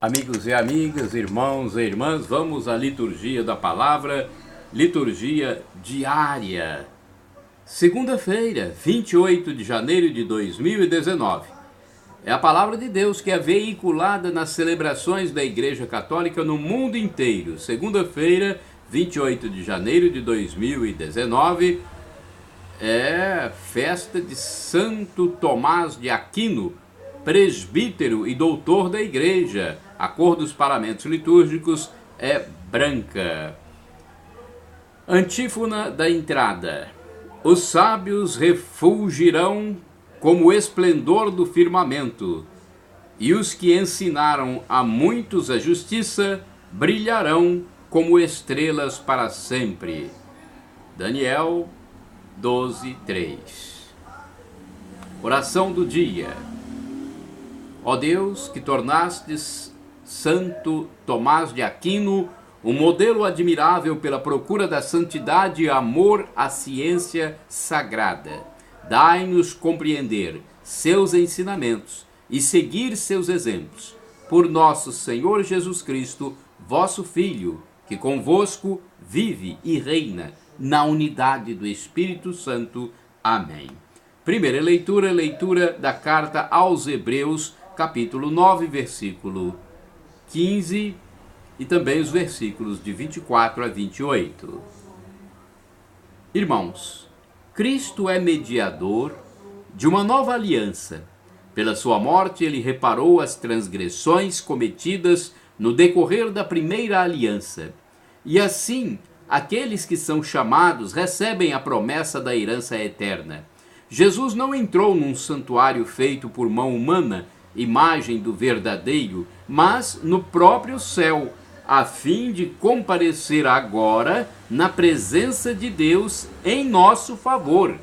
Amigos e amigas, irmãos e irmãs, vamos à liturgia da palavra, liturgia diária. Segunda-feira, 28 de janeiro de 2019. É a palavra de Deus que é veiculada nas celebrações da Igreja Católica no mundo inteiro. Segunda-feira, 28 de janeiro de 2019, é festa de Santo Tomás de Aquino, presbítero e doutor da Igreja. A cor dos paramentos litúrgicos é branca. Antífona da entrada. Os sábios refulgirão como o esplendor do firmamento, e os que ensinaram a muitos a justiça brilharão como estrelas para sempre. Daniel 12:3. Oração do dia. Ó Deus, que tornastes Santo Tomás de Aquino um modelo admirável pela procura da santidade e amor à ciência sagrada, dai-nos compreender seus ensinamentos e seguir seus exemplos. Por nosso Senhor Jesus Cristo, vosso Filho, que convosco vive e reina na unidade do Espírito Santo. Amém. Primeira leitura, leitura da carta aos Hebreus, capítulo 9, versículo 15, e também os versículos de 24 a 28. Irmãos, Cristo é mediador de uma nova aliança. Pela sua morte, ele reparou as transgressões cometidas no decorrer da primeira aliança. E assim, aqueles que são chamados recebem a promessa da herança eterna. Jesus não entrou num santuário feito por mão humana, imagem do verdadeiro, mas no próprio céu, a fim de comparecer agora na presença de Deus em nosso favor.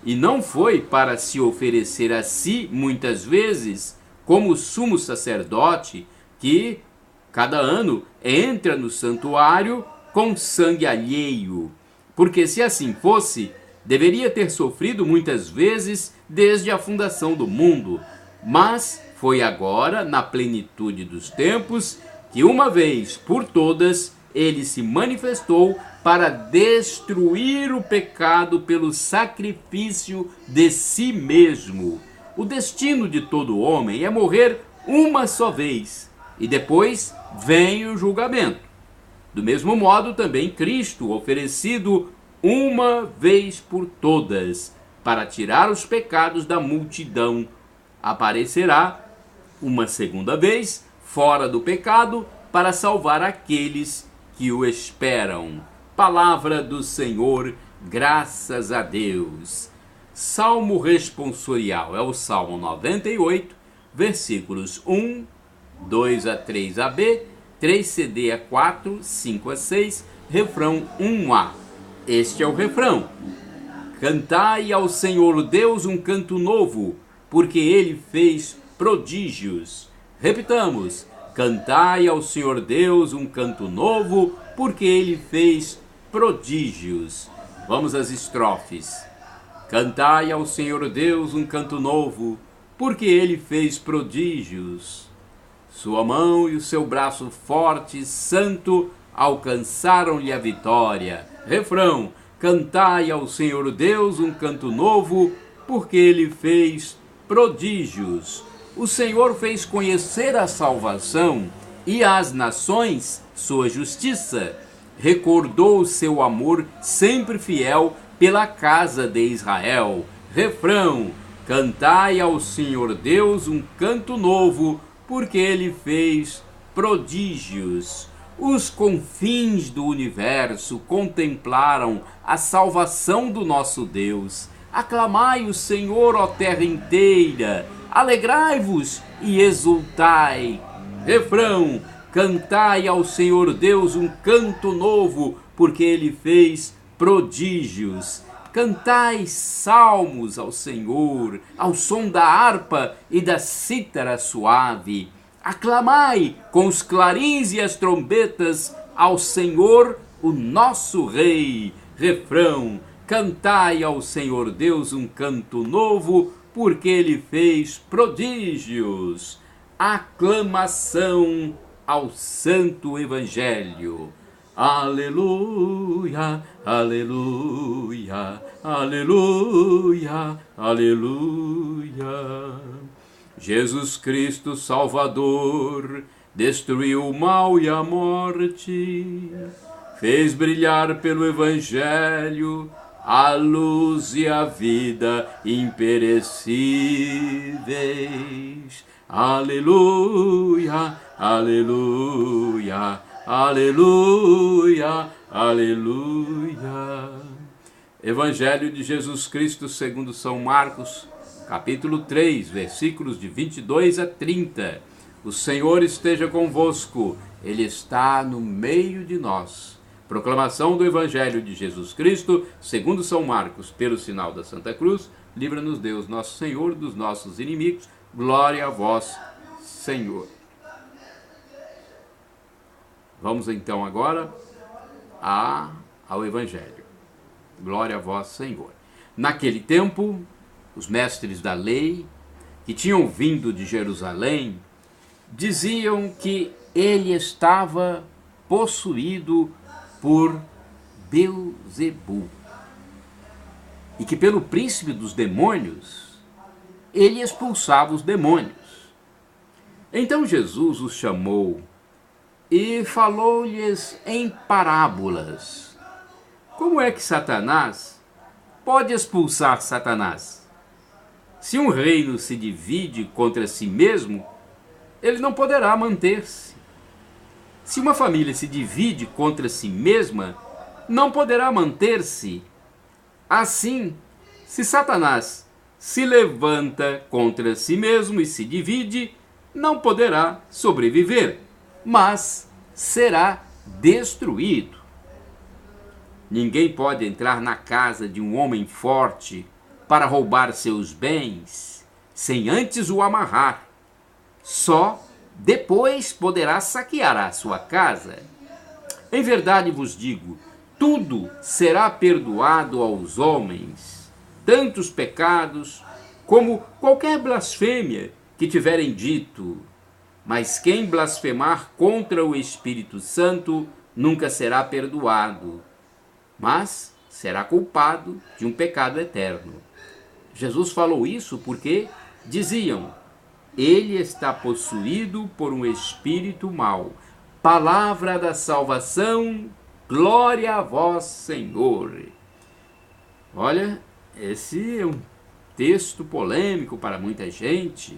E não foi para se oferecer a si, muitas vezes, como sumo sacerdote, que cada ano entra no santuário com sangue alheio, porque se assim fosse, deveria ter sofrido muitas vezes desde a fundação do mundo. Mas foi agora, na plenitude dos tempos, que uma vez por todas ele se manifestou para destruir o pecado pelo sacrifício de si mesmo. O destino de todo homem é morrer uma só vez, e depois vem o julgamento. Do mesmo modo, também Cristo, oferecido uma vez por todas, para tirar os pecados da multidão, aparecerá uma segunda vez fora do pecado para salvar aqueles que o esperam. Palavra do Senhor, graças a Deus. Salmo responsorial é o Salmo 98, versículos 1, 2 a 3ab, 3cd a 4, 5 a 6, refrão 1a. Este é o refrão. Cantai ao Senhor Deus um canto novo, porque ele fez prodígios. Repitamos: cantai ao Senhor Deus um canto novo, porque ele fez prodígios. Vamos às estrofes. Cantai ao Senhor Deus um canto novo, porque ele fez prodígios. Sua mão e o seu braço forte e santo alcançaram-lhe a vitória. Refrão: cantai ao Senhor Deus um canto novo, porque ele fez prodígios. O Senhor fez conhecer a salvação e às nações sua justiça. Recordou o seu amor sempre fiel pela casa de Israel. Refrão: cantai ao Senhor Deus um canto novo, porque ele fez prodígios. Os confins do universo contemplaram a salvação do nosso Deus. Aclamai o Senhor, ó terra inteira, alegrai-vos e exultai. Refrão: cantai ao Senhor Deus um canto novo, porque ele fez prodígios. Cantai salmos ao Senhor, ao som da harpa e da cítara suave. Aclamai com os clarins e as trombetas ao Senhor, o nosso Rei. Refrão: cantai ao Senhor Deus um canto novo, porque ele fez prodígios. aclamação ao Santo Evangelho. Aleluia, aleluia, aleluia, aleluia. Jesus Cristo Salvador destruiu o mal e a morte, fez brilhar pelo Evangelho a luz e a vida imperecíveis. Aleluia, aleluia, aleluia, aleluia. Evangelho de Jesus Cristo segundo São Marcos, capítulo 3, versículos de 22 a 30. O Senhor esteja convosco, Ele está no meio de nós. Proclamação do Evangelho de Jesus Cristo, segundo São Marcos, pelo sinal da Santa Cruz. Livra-nos Deus, nosso Senhor, dos nossos inimigos. Glória a vós, Senhor. Vamos então agora ao Evangelho. Glória a vós, Senhor. Naquele tempo, os mestres da lei, que tinham vindo de Jerusalém, diziam que ele estava possuído por Belzebu, e que pelo príncipe dos demônios ele expulsava os demônios. Então Jesus os chamou e falou-lhes em parábolas. Como é que Satanás pode expulsar Satanás? Se um reino se divide contra si mesmo, ele não poderá manter-se. Se uma família se divide contra si mesma, não poderá manter-se. Assim, se Satanás se levanta contra si mesmo e se divide, não poderá sobreviver, mas será destruído. Ninguém pode entrar na casa de um homem forte para roubar seus bens, sem antes o amarrar. Só depois poderá saquear a sua casa. Em verdade vos digo, tudo será perdoado aos homens, tanto os pecados como qualquer blasfêmia que tiverem dito. Mas quem blasfemar contra o Espírito Santo nunca será perdoado, mas será culpado de um pecado eterno. Jesus falou isso porque diziam: ele está possuído por um espírito mau. Palavra da salvação, glória a vós, Senhor. Olha, esse é um texto polêmico para muita gente.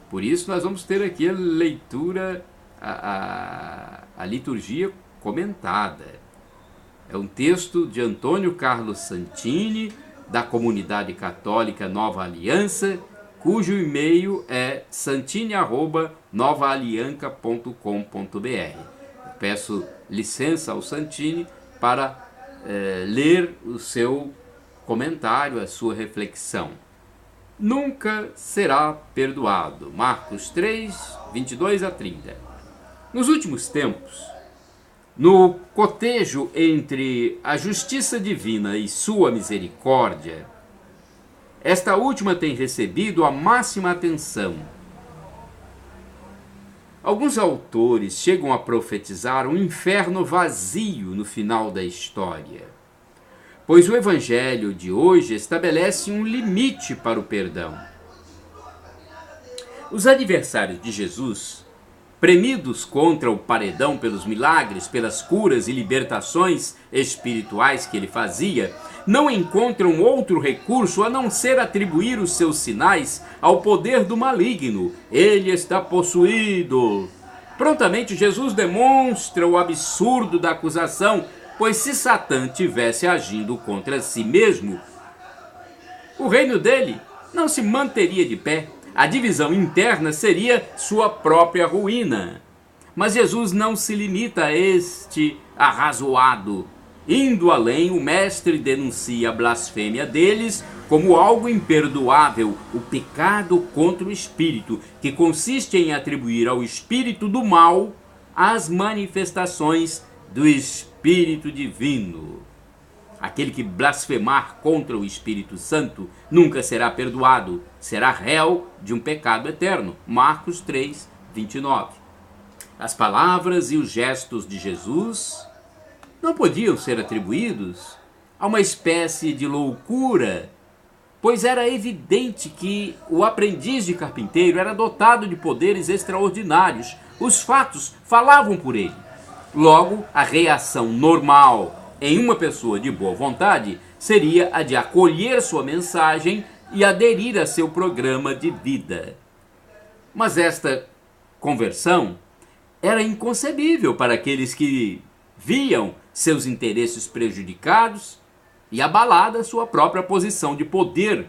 Por isso nós vamos ter aqui a leitura, a liturgia comentada. É um texto de Antônio Carlos Santini, da Comunidade Católica Nova Aliança, cujo e-mail é santini@novaalianca.com.br. Peço licença ao Santini para ler o seu comentário, a sua reflexão. Nunca será perdoado. Marcos 3, 22 a 30. Nos últimos tempos, no cotejo entre a justiça divina e sua misericórdia, esta última tem recebido a máxima atenção. Alguns autores chegam a profetizar um inferno vazio no final da história, pois o Evangelho de hoje estabelece um limite para o perdão. Os adversários de Jesus, premidos contra o paredão pelos milagres, pelas curas e libertações espirituais que ele fazia, não encontram outro recurso a não ser atribuir os seus sinais ao poder do maligno. Ele está possuído. Prontamente Jesus demonstra o absurdo da acusação, pois se Satã tivesse agindo contra si mesmo, o reino dele não se manteria de pé. A divisão interna seria sua própria ruína. Mas Jesus não se limita a este arrazoado. Indo além, o mestre denuncia a blasfêmia deles como algo imperdoável, o pecado contra o espírito, que consiste em atribuir ao espírito do mal as manifestações do Espírito Divino. Aquele que blasfemar contra o Espírito Santo nunca será perdoado, será réu de um pecado eterno. Marcos 3, 29. As palavras e os gestos de Jesus não podiam ser atribuídos a uma espécie de loucura, pois era evidente que o aprendiz de carpinteiro era dotado de poderes extraordinários. Os fatos falavam por ele. Logo, a reação normal em uma pessoa de boa vontade seria a de acolher sua mensagem e aderir a seu programa de vida. Mas esta conversão era inconcebível para aqueles que viam seus interesses prejudicados e abalada sua própria posição de poder,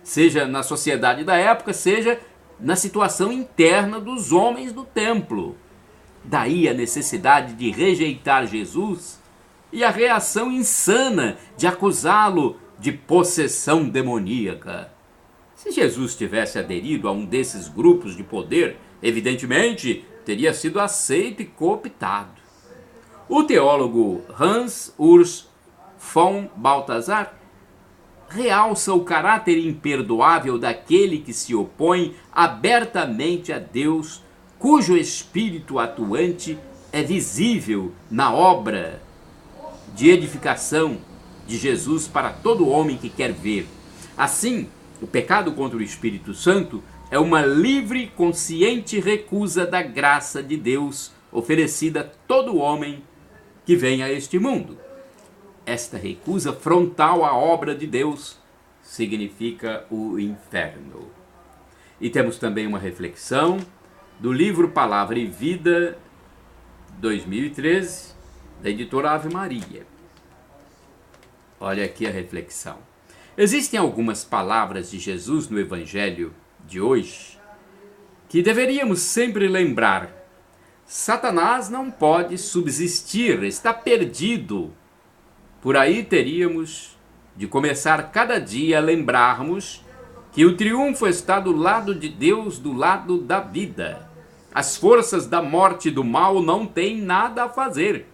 seja na sociedade da época, seja na situação interna dos homens do templo. Daí a necessidade de rejeitar Jesus e a reação insana de acusá-lo de possessão demoníaca. Se Jesus tivesse aderido a um desses grupos de poder, evidentemente teria sido aceito e cooptado. O teólogo Hans Urs von Balthasar realça o caráter imperdoável daquele que se opõe abertamente a Deus, cujo espírito atuante é visível na obra de edificação de Jesus para todo homem que quer ver. Assim, o pecado contra o Espírito Santo é uma livre, consciente recusa da graça de Deus oferecida a todo homem que vem a este mundo. Esta recusa frontal à obra de Deus significa o inferno. E temos também uma reflexão do livro Palavra e Vida, 2013, da editora Ave Maria. Olha aqui a reflexão. Existem algumas palavras de Jesus no Evangelho de hoje que deveríamos sempre lembrar. Satanás não pode subsistir, está perdido. Por aí teríamos de começar cada dia a lembrarmos que o triunfo está do lado de Deus, do lado da vida. As forças da morte e do mal não têm nada a fazer.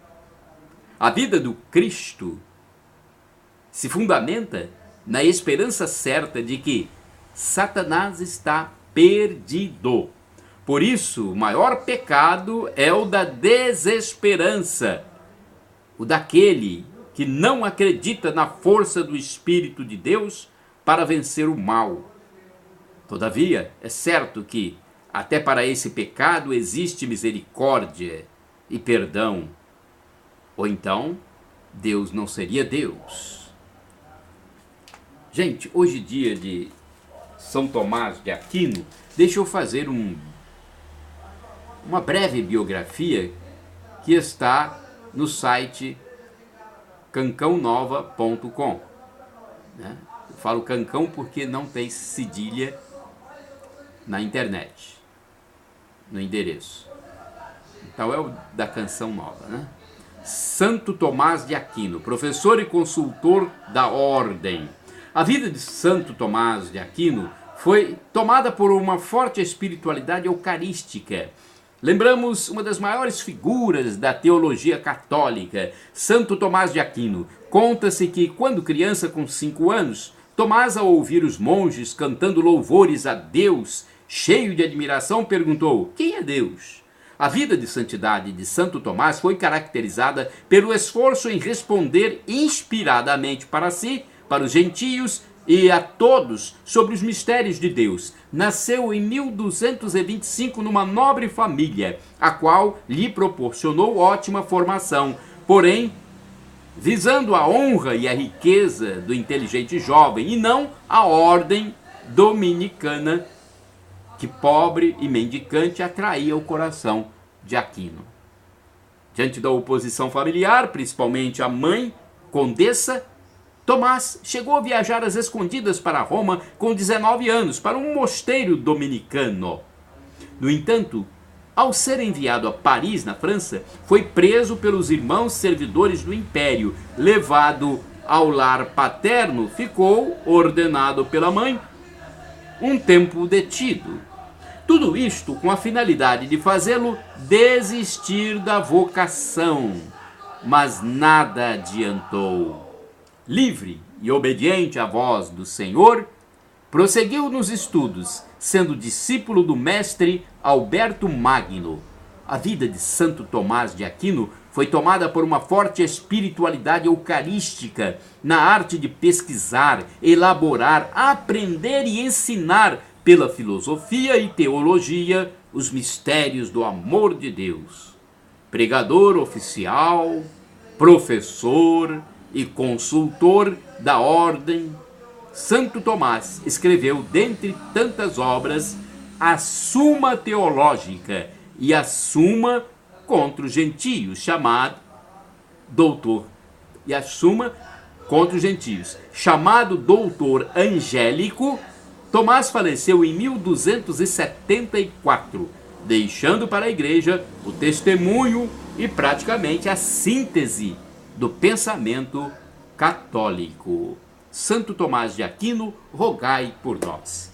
A vida do Cristo se fundamenta na esperança certa de que Satanás está perdido. Por isso, o maior pecado é o da desesperança, o daquele que não acredita na força do Espírito de Deus para vencer o mal. Todavia, é certo que até para esse pecado existe misericórdia e perdão. Ou então, Deus não seria Deus. Gente, hoje dia de São Tomás de Aquino, deixa eu fazer uma breve biografia que está no site cancãonova.com. Eu falo cancão porque não tem cedilha na internet, no endereço. Então é o da Canção Nova, né? Santo Tomás de Aquino, professor e consultor da Ordem. A vida de Santo Tomás de Aquino foi tomada por uma forte espiritualidade eucarística. Lembramos uma das maiores figuras da teologia católica, Santo Tomás de Aquino. Conta-se que, quando criança com 5 anos, Tomás, ao ouvir os monges cantando louvores a Deus, cheio de admiração, perguntou: quem é Deus? A vida de santidade de Santo Tomás foi caracterizada pelo esforço em responder inspiradamente para si, para os gentios e a todos sobre os mistérios de Deus. Nasceu em 1225 numa nobre família, a qual lhe proporcionou ótima formação. Porém, visando a honra e a riqueza do inteligente jovem e não a ordem dominicana, que pobre e mendicante atraía o coração de Aquino. Diante da oposição familiar, principalmente a mãe, condessa, Tomás chegou a viajar às escondidas para Roma com 19 anos, para um mosteiro dominicano. No entanto, ao ser enviado a Paris, na França, foi preso pelos irmãos servidores do Império. Levado ao lar paterno, ficou, ordenado pela mãe, um tempo detido. Tudo isto com a finalidade de fazê-lo desistir da vocação. Mas nada adiantou. livre e obediente à voz do Senhor, prosseguiu nos estudos, sendo discípulo do mestre Alberto Magno. A vida de Santo Tomás de Aquino foi tomada por uma forte espiritualidade eucarística na arte de pesquisar, elaborar, aprender e ensinar pela filosofia e teologia os mistérios do amor de Deus. Pregador oficial, professor e consultor da ordem, Santo Tomás escreveu, dentre tantas obras, a Suma Teológica e a Suma contra os Gentios, chamado Doutor, e a Suma contra os Gentios, chamado Doutor Angélico. Tomás faleceu em 1274, deixando para a Igreja o testemunho e praticamente a síntese do pensamento católico. Santo Tomás de Aquino, rogai por nós.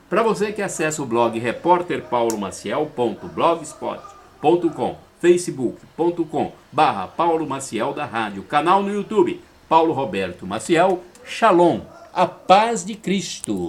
Para você que acessa o blog repórterpaulomaciel.blogspot.com, facebook.com/Paulo Maciel da Rádio, canal no YouTube, Paulo Roberto Maciel, Shalom, a paz de Cristo.